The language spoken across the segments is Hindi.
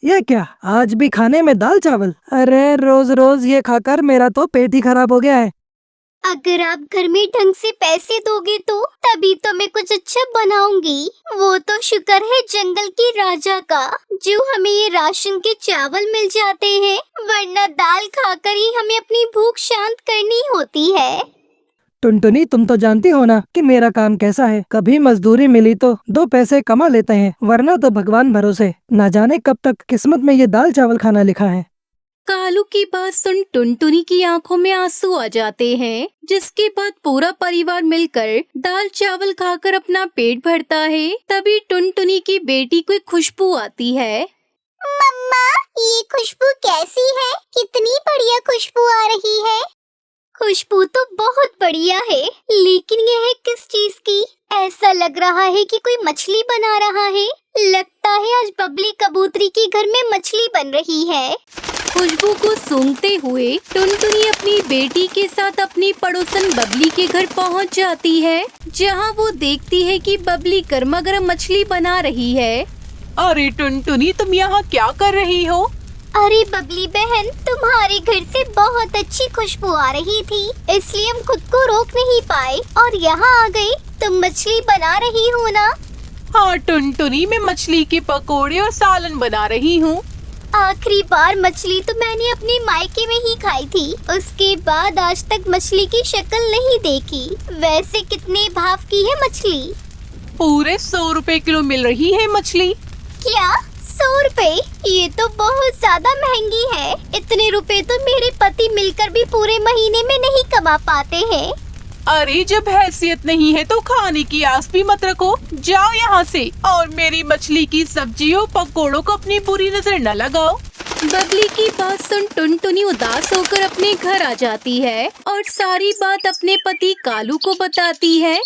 ये क्या, आज भी खाने में दाल चावल? अरे रोज रोज ये खाकर मेरा तो पेट ही खराब हो गया है। अगर आप घर में ढंग से पैसे दोगे तो तभी तो मैं कुछ अच्छा बनाऊंगी। वो तो शुक्र है जंगल के राजा का जो हमें ये राशन के चावल मिल जाते हैं, वरना दाल खाकर ही हमें अपनी भूख शांत करनी होती है। टुनटुनी, तुम तो जानती हो ना कि मेरा काम कैसा है। कभी मजदूरी मिली तो 2 पैसे कमा लेते हैं, वरना तो भगवान भरोसे। ना जाने कब तक किस्मत में ये दाल चावल खाना लिखा है। कालू की बात सुन टुनटुनी की आंखों में आंसू आ जाते हैं, जिसके बाद पूरा परिवार मिलकर दाल चावल खाकर अपना पेट भरता है। तभी टुनटुनी की बेटी को खुशबू आती है। मम्मा, ये खुशबू कैसी है? कितनी बढ़िया खुशबू आ रही है। खुशबू तो बहुत बढ़िया है, लेकिन यह है किस चीज की? ऐसा लग रहा है कि कोई मछली बना रहा है। लगता है आज बबली कबूतरी के घर में मछली बन रही है। खुशबू को सूंघते हुए टुनटुनी अपनी बेटी के साथ अपनी पड़ोसन बबली के घर पहुंच जाती है, जहां वो देखती है कि बबली गर्मा गर्म मछली बना रही है। अरे टुनटुनी, तुम यहाँ क्या कर रही हो? अरे बबली बहन, तुम्हारे घर से बहुत अच्छी खुशबू आ रही थी, इसलिए हम खुद को रोक नहीं पाए और यहाँ आ गए। तुम मछली बना रही हो ना? हाँ टुनटुनी, मैं मछली के पकोड़े और सालन बना रही हूँ। आखिरी बार मछली तो मैंने अपने मायके में ही खाई थी, उसके बाद आज तक मछली की शक्ल नहीं देखी। वैसे कितने भाव की है मछली? पूरे 100 रुपए किलो मिल रही है मछली। क्या 100 रुपए? ये तो बहुत ज्यादा महंगी है। इतने रुपए तो मेरे पति मिलकर भी पूरे महीने में नहीं कमा पाते हैं। अरे जब हैसियत नहीं है तो खाने की आस भी मत रखो। जाओ यहाँ से और मेरी मछली की सब्जियों पकोड़ों को अपनी बुरी नजर न लगाओ। बबली की बात सुन टुनटुनी उदास होकर अपने घर आ जाती है और सारी बात अपने पति कालू को बताती है।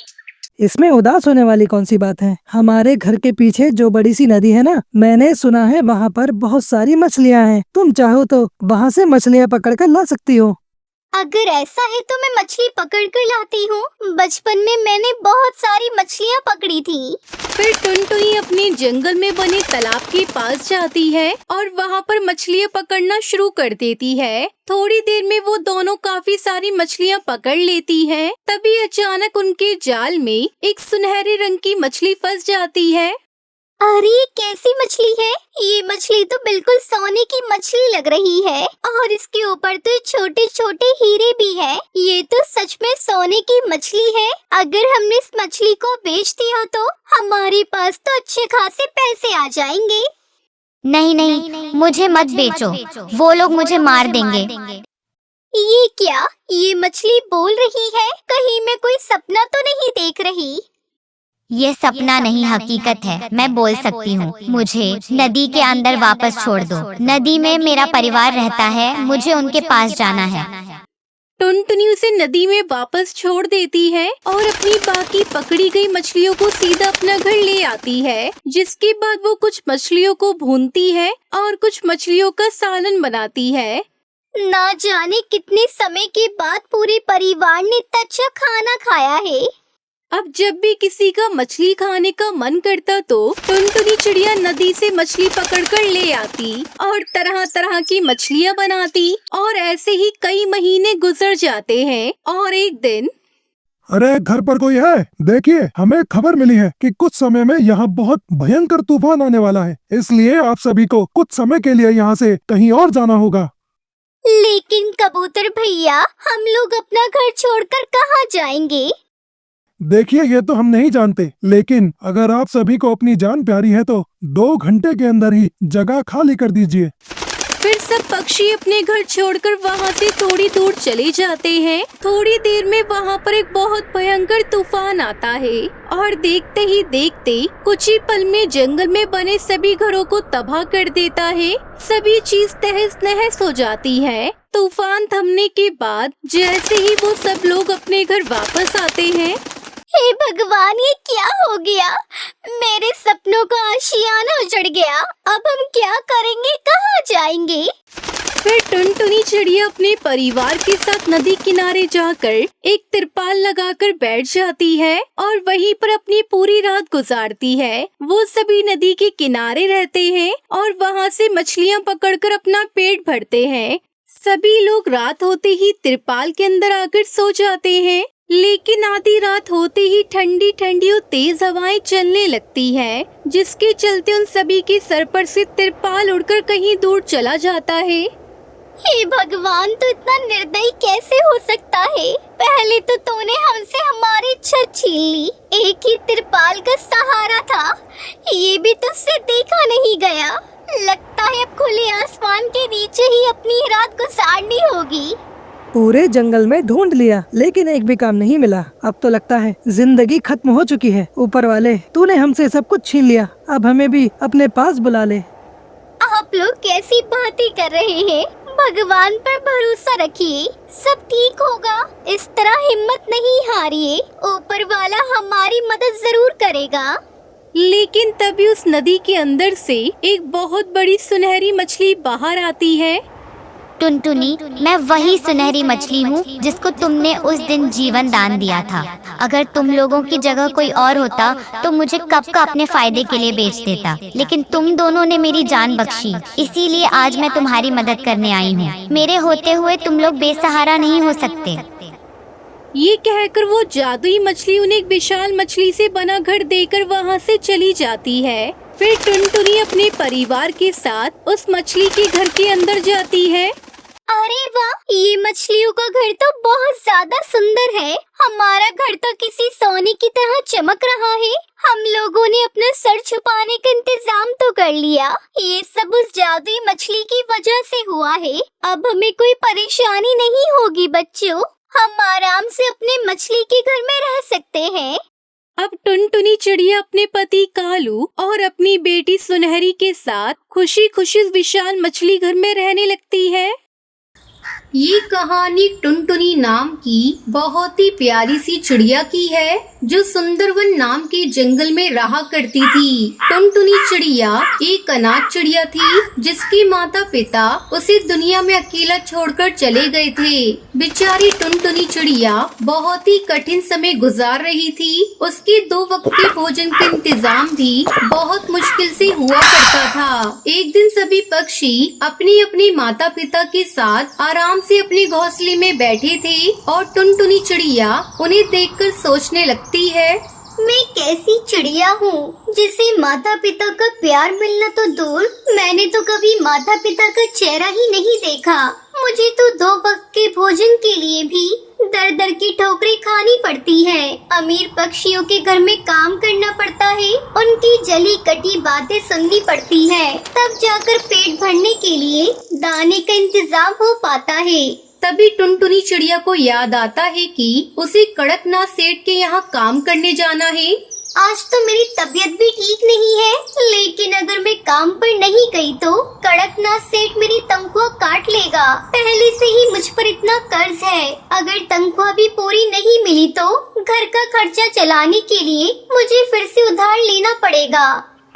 इसमें उदास होने वाली कौन सी बात है? हमारे घर के पीछे जो बड़ी सी नदी है ना, मैंने सुना है वहाँ पर बहुत सारी मछलियाँ हैं। तुम चाहो तो वहाँ से मछलियाँ पकड़ कर ला सकती हो। अगर ऐसा है तो मैं मछली पकड़ कर लाती हूँ। बचपन में मैंने बहुत सारी मछलियाँ पकड़ी थी। फिर टुनटुनी अपने जंगल में बने तालाब के पास जाती है और वहाँ पर मछलियाँ पकड़ना शुरू कर देती है। थोड़ी देर में वो दोनों काफी सारी मछलियाँ पकड़ लेती हैं। तभी अचानक उनके जाल में एक सुनहरे रंग की मछली फंस जाती है। अरे ये कैसी मछली है? ये मछली तो बिल्कुल सोने की मछली लग रही है और इसके ऊपर तो छोटे छोटे हीरे भी है। ये तो सच में सोने की मछली है। अगर हमने इस मछली को बेच दिया तो हमारे पास तो अच्छे खासे पैसे आ जाएंगे। नहीं नहीं, मुझे मत बेचो, वो लोग मुझे मार देंगे। ये क्या? ये मछली बोल रही है? कहीं मैं कोई सपना तो नहीं देख रही? ये सपना नहीं, हकीकत है। मैं बोल सकती हूँ। मुझे नदी के अंदर वापस छोड़ दो। नदी में मेरा परिवार रहता है, मुझे उनके पास जाना है। टुनटुनी उसे नदी में वापस छोड़ देती है और अपनी बाकी पकड़ी गई मछलियों को सीधा अपना घर ले आती है, जिसके बाद वो कुछ मछलियों को भूनती है और कुछ मछलियों का सालन बनाती है। ना जाने कितने समय के बाद पूरे परिवार ने इतना अच्छा खाना खाया है। अब जब भी किसी का मछली खाने का मन करता तो टुनटुनी चिड़िया नदी से मछली पकड़कर ले आती और तरह तरह की मछलियाँ बनाती और ऐसे ही कई महीने गुजर जाते हैं। और एक दिन, अरे घर पर कोई है? देखिए, हमें खबर मिली है कि कुछ समय में यहाँ बहुत भयंकर तूफान आने वाला है, इसलिए आप सभी को कुछ समय के लिए यहाँ से कहीं और जाना होगा। लेकिन कबूतर भैया, हम लोग अपना घर छोड़कर कहाँ जाएंगे? देखिए, ये तो हम नहीं जानते, लेकिन अगर आप सभी को अपनी जान प्यारी है तो 2 घंटे के अंदर ही जगह खाली कर दीजिए। फिर सब पक्षी अपने घर छोड़कर वहाँ से थोड़ी दूर चले जाते हैं। थोड़ी देर में वहाँ पर एक बहुत भयंकर तूफान आता है और देखते ही देखते कुछ ही पल में जंगल में बने सभी घरों को तबाह कर देता है। सभी चीज तहस नहस हो जाती है। तूफान थमने के बाद जैसे ही वो सब लोग अपने घर वापस आते हैं, हे भगवान, ये क्या हो गया? मेरे सपनों का आशियाना उजड़ गया। अब हम क्या करेंगे? कहाँ जाएंगे? फिर टुनटुनी चिड़िया अपने परिवार के साथ नदी किनारे जाकर एक तिरपाल लगाकर बैठ जाती है और वहीं पर अपनी पूरी रात गुजारती है। वो सभी नदी के किनारे रहते हैं और वहाँ से मछलियाँ पकड़कर अपना पेट भरते हैं। सभी लोग रात होते ही तिरपाल के अंदर आकर सो जाते हैं, लेकिन आधी रात होते ही ठंडी ठंडी और तेज हवाएं चलने लगती है, जिसके चलते उन सभी के सर पर से तिरपाल उड़कर कहीं दूर चला जाता है। हे भगवान, तो इतना निर्दयी कैसे हो सकता है? पहले तो तूने हमसे हमारी छत छीन ली, एक ही तिरपाल का सहारा था, ये भी तुझसे देखा नहीं गया। लगता है अब खुले आसमान के नीचे ही अपनी रात गुजारनी होगी। पूरे जंगल में ढूंढ लिया लेकिन एक भी काम नहीं मिला। अब तो लगता है जिंदगी खत्म हो चुकी है। ऊपर वाले, तूने हमसे सब कुछ छीन लिया, अब हमें भी अपने पास बुला ले। आप लोग कैसी बातें कर रहे हैं? भगवान पर भरोसा रखिए, सब ठीक होगा। इस तरह हिम्मत नहीं हारिए, ऊपर वाला हमारी मदद जरूर करेगा। लेकिन तभी उस नदी के अंदर से एक बहुत बड़ी सुनहरी मछली बाहर आती है। टुनटुनी, मैं वही सुनहरी मछली हूँ जिसको तुमने उस दिन जीवन दान दिया था। अगर तुम लोगों की जगह कोई और होता तो मुझे कब का अपने फायदे के लिए बेच देता, लेकिन तुम दोनों ने मेरी जान बख्शी, इसीलिए आज मैं तुम्हारी मदद करने आई हूँ। मेरे होते हुए तुम लोग बेसहारा नहीं हो सकते। ये कहकर वो जादुई मछली उन्हें एक विशाल मछली से बना घर देकर वहाँ से चली जाती है। फिर टुनटुनी अपने परिवार के साथ उस मछली के घर के अंदर जाती है। अरे वाह, ये मछलियों का घर तो बहुत ज्यादा सुंदर है। हमारा घर तो किसी सोने की तरह चमक रहा है। हम लोगों ने अपना सर छुपाने का इंतजाम तो कर लिया। ये सब उस जादुई मछली की वजह से हुआ है। अब हमें कोई परेशानी नहीं होगी बच्चों, हम आराम से अपने मछली के घर में रह सकते हैं। अब टुनटुनी चिड़िया अपने पति कालू और अपनी बेटी सुनहरी के साथ खुशी खुशी विशाल मछली घर में रहने लगती है। ये कहानी टुनटुनी नाम की बहुत ही प्यारी सी चिड़िया की है, जो सुंदरवन नाम के जंगल में रहा करती थी। टुनटुनी चिड़िया एक अनाथ चिड़िया थी, जिसके माता पिता उसे दुनिया में अकेला छोड़कर चले गए थे। बेचारी टुनटुनी चिड़िया बहुत ही कठिन समय गुजार रही थी। उसके 2 वक्त के भोजन का इंतजाम भी बहुत मुश्किल से हुआ करता था। एक दिन सभी पक्षी अपनी अपनी माता पिता के साथ आराम से अपने घोंसले में बैठे थे और टुनटुनी चिड़िया उन्हें देखकर सोचने लगती है, मैं कैसी चिड़िया हूँ जिसे माता पिता का प्यार मिलना तो दूर, मैंने तो कभी माता पिता का चेहरा ही नहीं देखा। मुझे तो 2 वक्त के भोजन के लिए भी दर दर की ठोकरें खानी पड़ती है। अमीर पक्षियों के घर में काम करना पड़ता है, उनकी जली कटी बातें सुननी पड़ती है, तब जाकर पेट भरने के लिए दाने का इंतजाम हो पाता है। तभी टुनटुनी चिड़िया को याद आता है कि उसे कड़कनाथ सेठ के यहाँ काम करने जाना है। आज तो मेरी तबीयत भी ठीक नहीं है, लेकिन अगर मैं काम पर नहीं गई तो कड़कनाथ सेठ मेरी तनख्वाह काट लेगा। पहले से ही मुझ पर इतना कर्ज है, अगर तनख्वाह भी पूरी नहीं मिली तो घर का खर्चा चलाने के लिए मुझे फिर से उधार लेना पड़ेगा।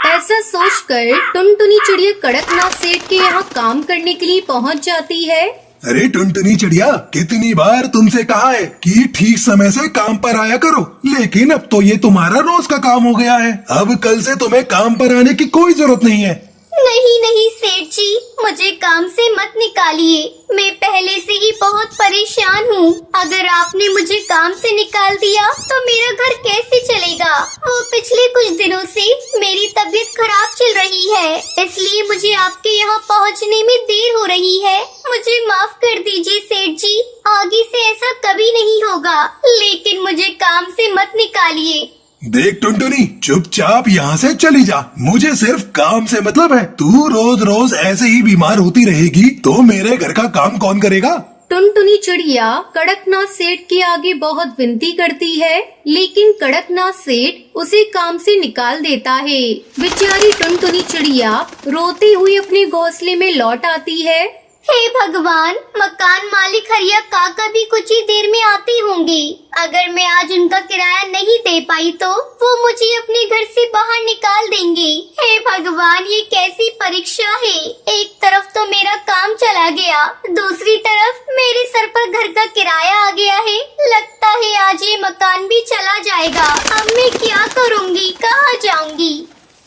ऐसा सोचकर टुनटुनी चिड़िया कड़कनाथ सेठ के यहाँ काम करने के लिए पहुँच जाती है। अरे टुनटुनी चिड़िया, कितनी बार तुमसे कहा है कि ठीक समय से काम पर आया करो, लेकिन अब तो ये तुम्हारा रोज का काम हो गया है। अब कल से तुम्हें काम पर आने की कोई जरूरत नहीं है। नहीं नहीं सेठ जी, मुझे काम से मत निकालिए, मैं पहले से ही बहुत परेशान हूँ। अगर आपने मुझे काम से निकाल दिया तो मेरा घर कैसे चलेगा? वो पिछले कुछ दिनों से मेरी तबीयत खराब चल रही है, इसलिए मुझे आपके यहाँ पहुँचने में देर हो रही है। मुझे माफ कर दीजिए सेठ जी, आगे से ऐसा कभी नहीं होगा, लेकिन मुझे काम से मत निकालिए। देख टुनटुनी, चुपचाप यहाँ से चली जा, मुझे सिर्फ काम से मतलब है। तू रोज रोज ऐसे ही बीमार होती रहेगी तो मेरे घर का काम कौन करेगा? टुनटुनी चिड़िया कड़कनाथ सेठ के आगे बहुत विनती करती है, लेकिन कड़कनाथ सेठ उसे काम से निकाल देता है। बेचारी टुनटुनी चिड़िया रोती हुई अपने घोंसले में लौट आती है। हे भगवान, मकान मालिक हरिया काका भी कुछ ही देर में आते होंगे। अगर मैं आज उनका किराया नहीं दे पाई तो वो मुझे अपने घर से बाहर निकाल देंगे। हे भगवान, ये कैसी परीक्षा है। एक तरफ तो मेरा काम चला गया, दूसरी तरफ मेरे सर पर घर का किराया आ गया है। लगता है आज ये मकान भी चला जाएगा। अब मैं क्या करूँगी, कहाँ जाऊँगी?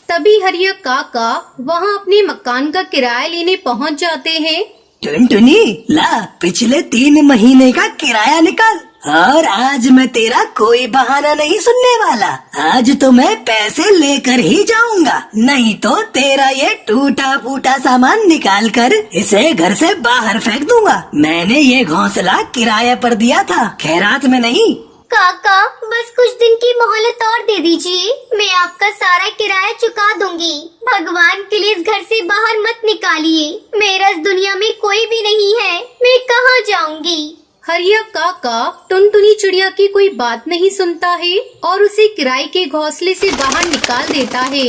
तभी हरिया काका वहाँ अपने मकान का किराया लेने पहुँच जाते हैं। टुनटुनी, ला पिछले 3 महीने का किराया निकाल, और आज मैं तेरा कोई बहाना नहीं सुनने वाला। आज तो मैं पैसे लेकर ही जाऊंगा, नहीं तो तेरा ये टूटा फूटा सामान निकाल कर इसे घर से बाहर फेंक दूंगा। मैंने ये घोंसला किराए पर दिया था, खैरात में नहीं। काका, बस कुछ दिन की मोहलत और दे दीजिए, मैं आपका सारा किराया चुका दूंगी। भगवान के लिए इस घर से बाहर मत निकालिए। मेरा इस दुनिया में कोई भी नहीं है, मैं कहाँ जाऊंगी? हरिया काका टुनटुनी चिड़िया की कोई बात नहीं सुनता है और उसे किराए के घोंसले से बाहर निकाल देता है।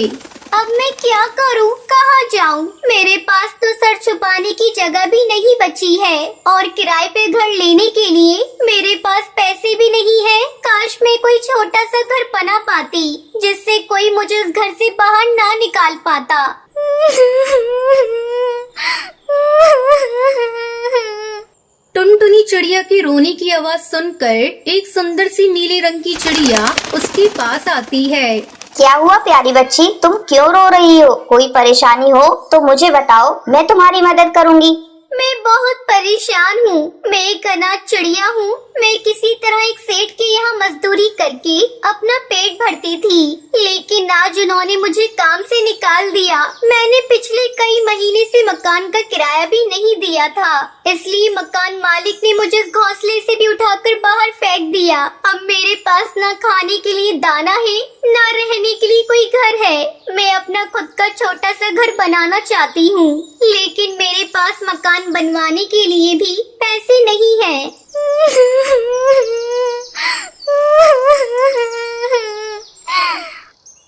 अब मैं क्या करूं, कहाँ जाऊं? मेरे पास तो सर छुपाने की जगह भी नहीं बची है और किराए पे घर लेने के लिए मेरे पास पैसे भी नहीं है। काश मैं कोई छोटा सा घर बना पाती जिससे कोई मुझे उस घर से बाहर ना निकाल पाता। टुनटुनी चिड़िया के रोने की आवाज सुनकर एक सुंदर सी नीले रंग की चिड़िया उसके पास आती है। क्या हुआ प्यारी बच्ची, तुम क्यों रो रही हो? कोई परेशानी हो तो मुझे बताओ, मैं तुम्हारी मदद करूंगी। मैं बहुत परेशान हूँ। मैं एक अनाथ चिड़िया हूँ। मैं किसी तरह एक सेठ के यहाँ मजदूरी करके अपना पेट भरती थी, लेकिन आज उन्होंने मुझे काम से निकाल दिया। मैंने पिछले कई महीने से मकान का किराया भी नहीं दिया था, इसलिए मकान मालिक ने मुझे इस घोंसले से भी उठाकर बाहर फेंक दिया। अब मेरे पास ना खाने के लिए दाना है, ना रहने के लिए कोई घर है। मैं अपना खुद का छोटा सा घर बनाना चाहती हूँ, लेकिन मेरे पास मकान बनवाने के लिए भी पैसे नहीं हैं।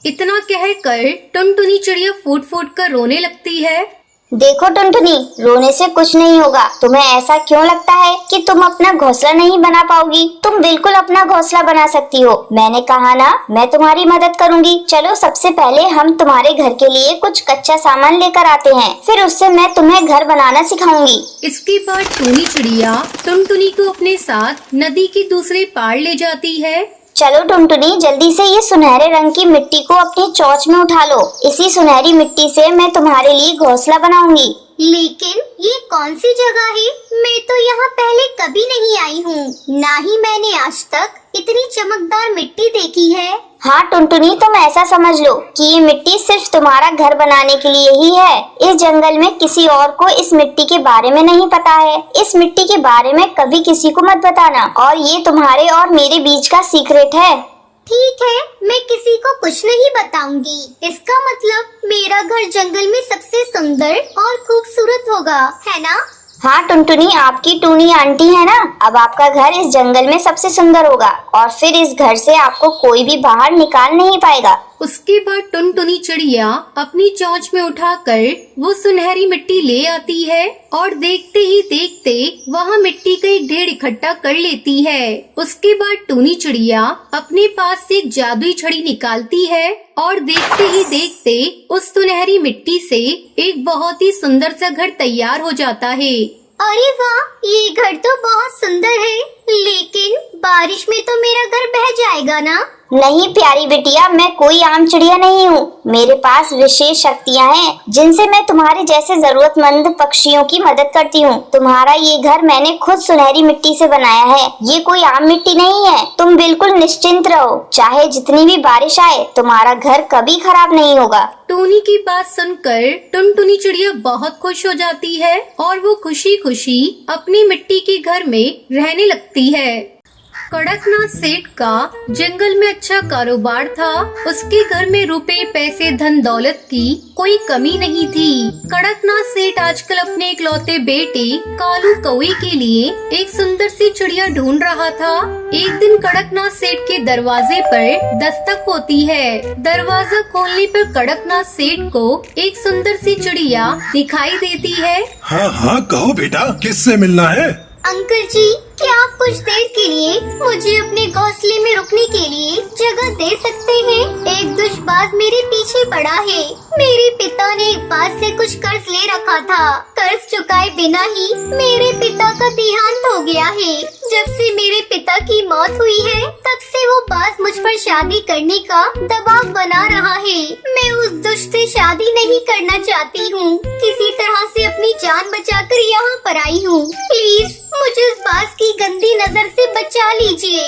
इतना कहकर टुनटुनी चिड़िया फूट फूट कर रोने लगती है। देखो टुनटुनी, रोने से कुछ नहीं होगा। तुम्हें ऐसा क्यों लगता है कि तुम अपना घोंसला नहीं बना पाओगी? तुम बिल्कुल अपना घोंसला बना सकती हो। मैंने कहा ना, मैं तुम्हारी मदद करूंगी। चलो सबसे पहले हम तुम्हारे घर के लिए कुछ कच्चा सामान लेकर आते हैं, फिर उससे मैं तुम्हें घर बनाना सिखाऊंगी। इसके बाद टूनी चिड़िया टुनटुनी को अपने साथ नदी के दूसरे पार ले जाती है। चलो टुनटुनी, जल्दी से ये सुनहरे रंग की मिट्टी को अपनी चोंच में उठा लो। इसी सुनहरी मिट्टी से मैं तुम्हारे लिए घोंसला बनाऊंगी। लेकिन ये कौन सी जगह है? मैं तो यहाँ पहले कभी नहीं आई हूँ, ना ही मैंने आज तक इतनी चमकदार मिट्टी देखी है। हाँ टुनटुनी, तुम ऐसा समझ लो कि ये मिट्टी सिर्फ तुम्हारा घर बनाने के लिए ही है। इस जंगल में किसी और को इस मिट्टी के बारे में नहीं पता है। इस मिट्टी के बारे में कभी किसी को मत बताना, और ये तुम्हारे और मेरे बीच का सीक्रेट है। ठीक है, मैं किसी को कुछ नहीं बताऊंगी। इसका मतलब मेरा घर जंगल में सबसे सुंदर और खूबसूरत होगा, है ना? हाँ टुनटुनी, आपकी टूनी आंटी है ना, अब आपका घर इस जंगल में सबसे सुंदर होगा, और फिर इस घर से आपको कोई भी बाहर निकाल नहीं पाएगा। उसके बाद टुनटुनी चिड़िया अपनी चोंच में उठाकर वो सुनहरी मिट्टी ले आती है और देखते ही देखते वहाँ मिट्टी का एक ढेर इकट्ठा कर लेती है। उसके बाद टूनी चिड़िया अपने पास से एक जादुई छड़ी निकालती है और देखते ही देखते उस सुनहरी मिट्टी से एक बहुत ही सुंदर सा घर तैयार हो जाता है। अरे वाह, ये घर तो बहुत सुंदर है, लेकिन बारिश में तो मेरा घर बह जाएगा ना? नहीं प्यारी बिटिया, मैं कोई आम चिड़िया नहीं हूँ। मेरे पास विशेष शक्तियाँ हैं, जिनसे मैं तुम्हारे जैसे जरूरतमंद पक्षियों की मदद करती हूँ। तुम्हारा ये घर मैंने खुद सुनहरी मिट्टी से बनाया है, ये कोई आम मिट्टी नहीं है। तुम बिल्कुल निश्चिंत रहो, चाहे जितनी भी बारिश आए, तुम्हारा घर कभी खराब नहीं होगा। टूनी की बात सुनकर टुनटुनी चिड़िया बहुत खुश हो जाती है और वो खुशी खुशी अपनी मिट्टी के घर में रहने लगती है। कड़कनाथ सेठ का जंगल में अच्छा कारोबार था। उसके घर में रुपए पैसे धन दौलत की कोई कमी नहीं थी। कड़कनाथ सेठ आजकल अपने इकलौते बेटे कालू कौवे के लिए एक सुंदर सी चिड़िया ढूंढ रहा था। एक दिन कड़कनाथ सेठ के दरवाजे पर दस्तक होती है। दरवाजा खोलने पर कड़कनाथ सेठ को एक सुंदर सी चिड़िया दिखाई देती है। हाँ हाँ, कहो बेटा, किससे मिलना है? अंकल जी, क्या आप कुछ देर के लिए मुझे अपने घोंसले में रुकने के लिए जगह दे सकते हैं? एक दुष्बाज मेरे पीछे पड़ा है। मेरे पिता ने एक बात से कुछ कर्ज ले रखा था। कर्ज चुकाए बिना ही मेरे पिता का देहांत हो गया है। जब से मेरे पिता की मौत हुई है, तब से वो बाज मुझ पर शादी करने का दबाव बना रहा है। मैं उस दुष्ट से शादी नहीं करना चाहती हूँ। किसी तरह से अपनी जान बचाकर यहाँ पर आई हूँ। प्लीज मुझे उस बाज की गंदी नजर से बचा लीजिए।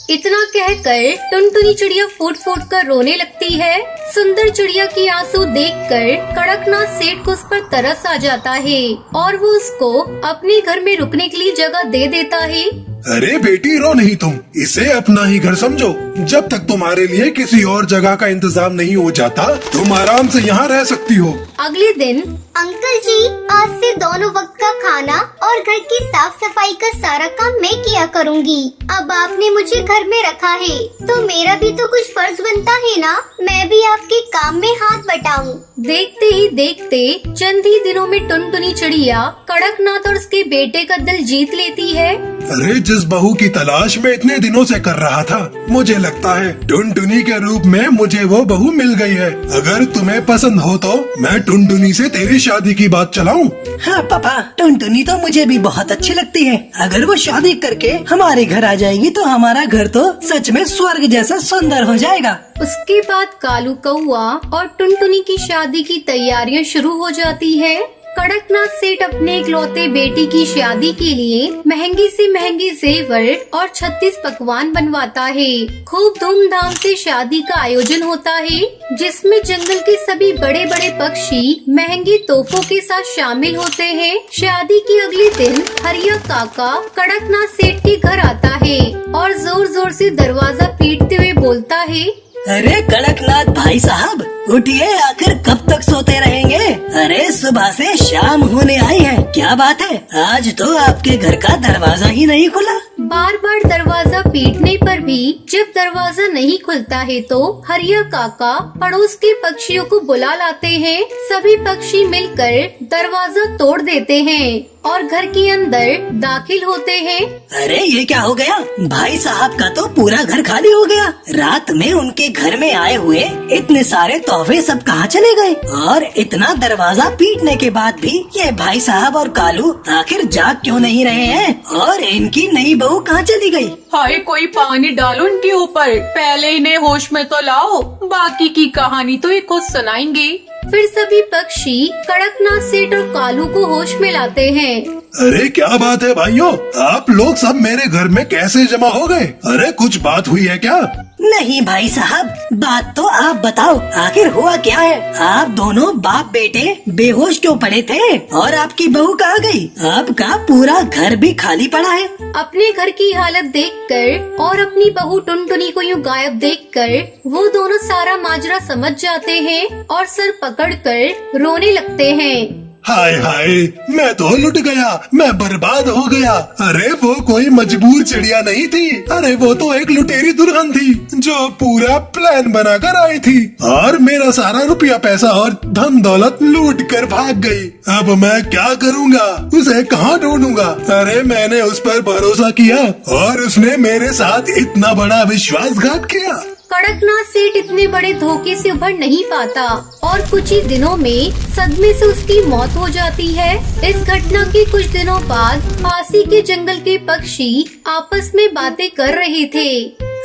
इतना कहकर टुनटुनी चिड़िया फूट फूट कर रोने लगती है। सुंदर चिड़िया की आंसू देखकर कड़कनाथ सेठ को उस पर तरस आ जाता है और वो उसको अपने घर में रुकने के लिए जगह दे देता है। अरे बेटी, रो नहीं तुम, इसे अपना ही घर समझो। जब तक तुम्हारे लिए किसी और जगह का इंतजाम नहीं हो जाता, तुम आराम से यहाँ रह सकती हो। अगले दिन अंकल जी, आज से दोनों वक्त का खाना और घर की साफ सफाई का सारा काम मैं किया करूँगी। अब आपने मुझे घर में रखा है, तो मेरा भी तो कुछ फर्ज बनता है ना, मैं भी आपके काम में हाथ बटाऊं। देखते ही देखते चंद ही दिनों में टुनटुनी चिड़िया कड़कनाथ और उसके बेटे का दिल जीत लेती है। अरे, जिस बहू की तलाश में इतने दिनों से कर रहा था, मुझे लगता है टुनटुनी के रूप में मुझे वो बहू मिल गई है। अगर तुम्हें पसंद हो तो मैं टुनटुनी से तेरी शादी की बात चलाऊं? हाँ पापा, टुनटुनी तो मुझे भी बहुत अच्छी लगती है। अगर वो शादी करके हमारे घर आ जाएगी तो हमारा घर तो सच में स्वर्ग जैसा सुंदर हो जाएगा। उसके बाद कालू कौआ और टुनटुनी की शादी की तैयारियां शुरू हो जाती है। कड़कनाथ सेठ अपने इकलौते बेटी की शादी के लिए महंगे से महंगे जेवर और 36 पकवान बनवाता है। खूब धूमधाम से शादी का आयोजन होता है, जिसमें जंगल के सभी बड़े बड़े पक्षी महंगे तोहफों के साथ शामिल होते हैं। शादी के अगले दिन हरिया काका कड़कनाथ सेठ के घर आता है और जोर जोर से दरवाजा पीटते हुए बोलता है, अरे कड़कनाथ भाई साहब, उठिए, आखिर कब तक सोते रहेंगे? अरे सुबह से शाम होने आई है, क्या बात है? आज तो आपके घर का दरवाजा ही नहीं खुला। बार बार दरवाजा पीटने पर भी जब दरवाजा नहीं खुलता है तो हरिया काका पड़ोस के पक्षियों को बुला लाते हैं। सभी पक्षी मिलकर दरवाजा तोड़ देते हैं और घर के अंदर दाखिल होते हैं। अरे ये क्या हो गया? भाई साहब का तो पूरा घर खाली हो गया। रात में उनके घर में आए हुए इतने सारे तोहफे सब कहाँ चले गए? और इतना दरवाजा पीटने के बाद भी ये भाई साहब और कालू आखिर जाग क्यों नहीं रहे हैं? और इनकी नई बहू कहाँ चली गई? हाय, कोई पानी डालो इनके ऊपर, पहले इन्हें होश में तो लाओ, बाकी की कहानी तो ये खुद सुनाएंगे। फिर सभी पक्षी कड़कनाथ सेठ और कालू को होश में लाते हैं। अरे क्या बात है भाइयों, आप लोग सब मेरे घर में कैसे जमा हो गए? अरे कुछ बात हुई है क्या? नहीं भाई साहब, बात तो आप बताओ, आखिर हुआ क्या है? आप दोनों बाप बेटे बेहोश क्यों पड़े थे और आपकी बहू कहाँ गई? आपका पूरा घर भी खाली पड़ा है। अपने घर की हालत देखकर और अपनी बहू टुनटुनी को यूं गायब देखकर वो दोनों सारा माजरा समझ जाते हैं और सर पकड़कर रोने लगते हैं। हाय हाय, मैं तो लुट गया, मैं बर्बाद हो गया। अरे वो कोई मजबूर चिड़िया नहीं थी, अरे वो तो एक लुटेरी दुल्हन थी जो पूरा प्लान बनाकर आई थी और मेरा सारा रुपया पैसा और धन दौलत लूट कर भाग गई। अब मैं क्या करूँगा? उसे कहाँ ढूंढूंगा? अरे मैंने उस पर भरोसा किया और उसने मेरे साथ इतना बड़ा विश्वासघात किया। कड़कनाथ सेठ इतने बड़े धोखे से उभर नहीं पाता और कुछ ही दिनों में सदमे से उसकी मौत हो जाती है। इस घटना के कुछ दिनों बाद पास ही के जंगल के पक्षी आपस में बातें कर रहे थे।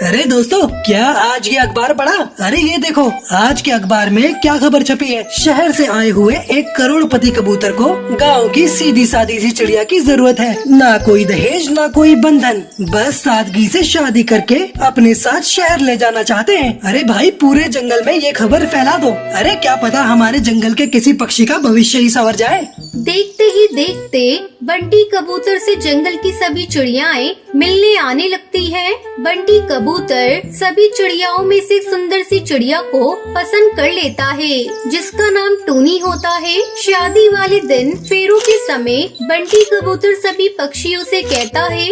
अरे दोस्तों, क्या आज ये अखबार पढ़ा? अरे ये देखो, आज के अखबार में क्या खबर छपी है? शहर से आए हुए एक करोड़पति कबूतर को गांव की सीधी सादी सी चिड़िया की जरूरत है। ना कोई दहेज, ना कोई बंधन, बस सादगी से शादी करके अपने साथ शहर ले जाना चाहते हैं। अरे भाई, पूरे जंगल में ये खबर फैला दो। अरे क्या पता हमारे जंगल के किसी पक्षी का भविष्य ही संवर जाए। देखते ही देखते बंटी कबूतर से जंगल की सभी चिड़ियाएं मिलने आने लगती हैं। बंटी कबूतर सभी चिड़ियाओं में से एक सुंदर सी चिड़िया को पसंद कर लेता है, जिसका नाम टूनी होता है। शादी वाले दिन फेरों के समय बंटी कबूतर सभी पक्षियों से कहता है,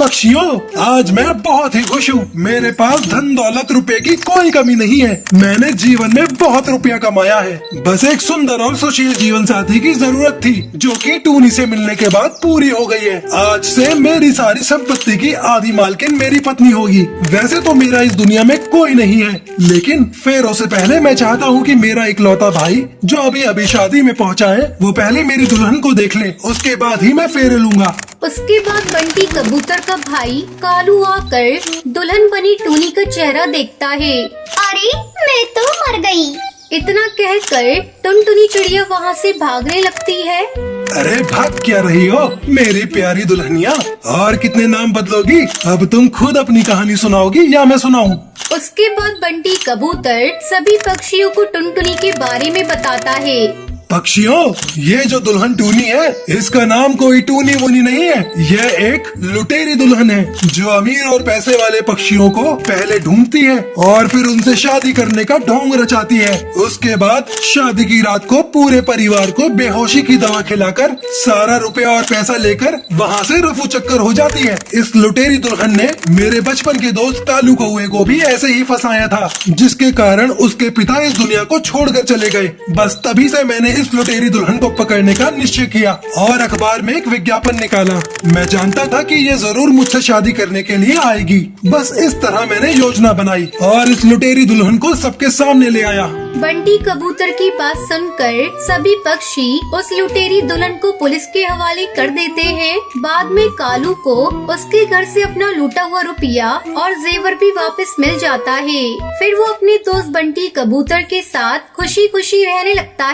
पक्षियों, आज मैं बहुत ही खुश हूँ। मेरे पास धन दौलत रुपए की कोई कमी नहीं है। मैंने जीवन में बहुत रुपया कमाया है। बस एक सुंदर और सुशील जीवन साथी की जरूरत थी, जो कि टूनी से मिलने के बाद पूरी हो गई है। आज से मेरी सारी संपत्ति की आधी मालकिन मेरी पत्नी होगी। वैसे तो मेरा इस दुनिया में कोई नहीं है, लेकिन फेरों से पहले मैं चाहता हूँ कि मेरा इकलौता भाई जो अभी अभी शादी में पहुँचा है, वो पहले मेरी दुल्हन को देख ले, उसके बाद ही मैं फेरे लूंगा। उसके बाद बंटी कबूतर का भाई कालू आकर दुल्हन बनी टूनी का चेहरा देखता है। अरे मैं तो मर गई। इतना कहकर टुनटुनी चिड़िया वहाँ से भागने लगती है। अरे भाग क्या रही हो मेरी प्यारी दुल्हनिया, और कितने नाम बदलोगी? अब तुम खुद अपनी कहानी सुनाओगी या मैं सुनाऊं? उसके बाद बंटी कबूतर सभी पक्षियों को टुनटुनी के बारे में बताता है। पक्षियों, ये जो दुल्हन टूनी है, इसका नाम कोई टूनी वूनी नहीं है। यह एक लुटेरी दुल्हन है, जो अमीर और पैसे वाले पक्षियों को पहले ढूंढती है और फिर उनसे शादी करने का ढोंग रचाती है। उसके बाद शादी की रात को पूरे परिवार को बेहोशी की दवा खिलाकर सारा रुपया और पैसा लेकर वहाँ से रफू चक्कर हो जाती है। इस लुटेरी दुल्हन ने मेरे बचपन के दोस्त कालू कौए को भी ऐसे ही फंसाया था, जिसके कारण उसके पिता इस दुनिया को छोड़कर चले गए। बस तभी से मैंने इस लुटेरी दुल्हन को पकड़ने का निश्चय किया और अखबार में एक विज्ञापन निकाला। मैं जानता था कि ये जरूर मुझसे शादी करने के लिए आएगी। बस इस तरह मैंने योजना बनाई और इस लुटेरी दुल्हन को सबके सामने ले आया। बंटी कबूतर की बात सुनकर सभी पक्षी उस लुटेरी दुल्हन को पुलिस के हवाले कर देते हैं। बाद में कालू को उसके घर से अपना लूटा हुआ रुपया और जेवर भी वापस मिल जाता है। फिर वो अपने दोस्त बंटी कबूतर के साथ खुशी खुशी रहने लगता है।